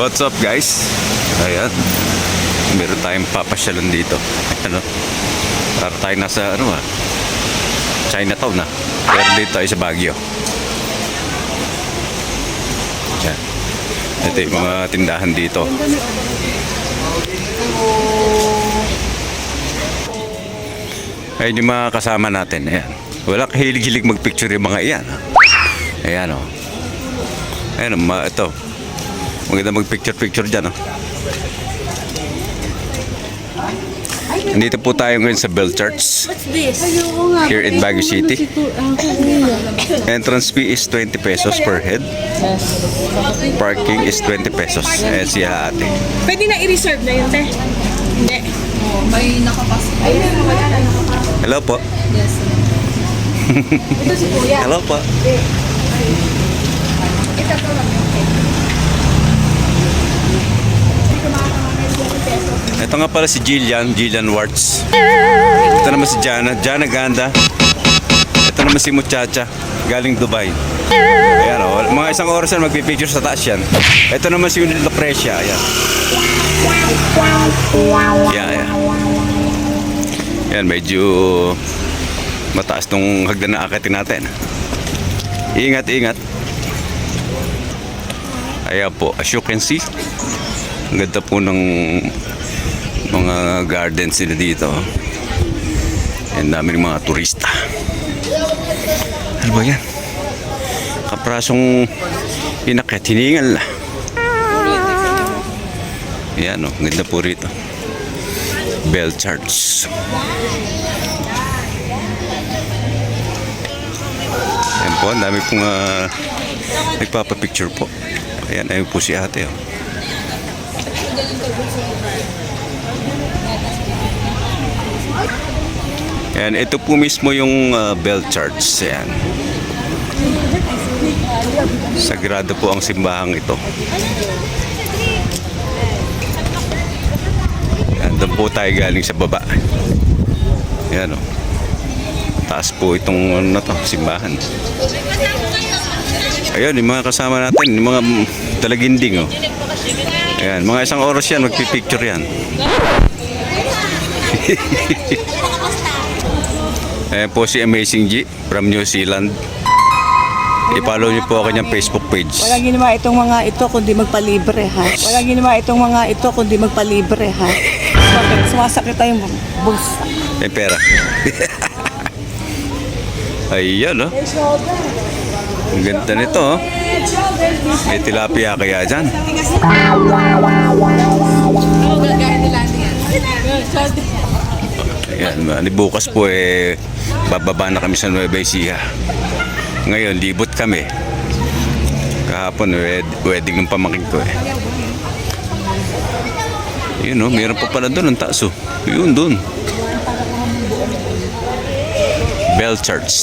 What's up guys? Ayan, meron tayong papasyalan dito. Ano? Para tayo nasa Chinatown na. Pero dito tayo sa Baguio. Ayan. Ito yung mga tindahan dito. Ayun yung mga kasama natin. Ayan. Wala kahilig-hilig magpicture yung mga iyan. Ayan o. Ayan o, ito. Maganda mag-picture-picture dyan, oh. Nandito po tayo ngayon sa Bell Church here in Baguio City. Entrance fee is 20 pesos per head. Parking is 20 pesos. Ayan siya ate. Pwede na i-reserve na yun, te? Hindi. May nakapasok. Hello po. Yes. Ito si Kuya. Hello po. Ito to lang. Ito nga pala si Jillian Warts. Ito naman si Jana Ganda. Ito naman si Muchacha, galing Dubai. Ayan o, mga isang oras yan magpipicture sa taas yan. Ito naman si Lucrecia. Ayan. Ayan. Ayan, medyo mataas tong hagdan na akitin natin. Ingat. Ayan po, as you can see, ang ganda po ng mga gardens nila dito. Ang dami ng mga turista. Ano ba yan? Kaprasong inakyat, hiningal na. Yan o, ganda po rito. Bell Church. Ayan po, ang dami pong nagpapapicture po. Ayan, ayun po si ate o. Ayan, ito po mismo yung Bell Church. Ayan. Sagrado po ang simbahang ito. Ayan, doon po tayo galing sa baba. Ayan o. Taas po itong simbahan. Ayun, yung mga kasama natin, yung mga talaginding o. Ayan, mga isang oras yan, magpipicture yan. Ayan po si Amazing G from New Zealand. I-follow niyo po ako niyang Facebook page. Walang ginawa itong mga ito kundi magpalibre, ha? Walang ginawa itong mga ito kundi magpalibre, ha? Bakit? Sumasakit tayong bulsa. May pera. Ayan, oh. Ang ganda nito, oh. May tilapia kaya dyan. Ayan, bukas po bababa na kami sa Nueva Ecija. Ngayon, libot kami. Kahapon, wedding ng pamangkin ko Yun, oh, meron pa pala doon ang taas, oh. Yun, doon. Bell Church.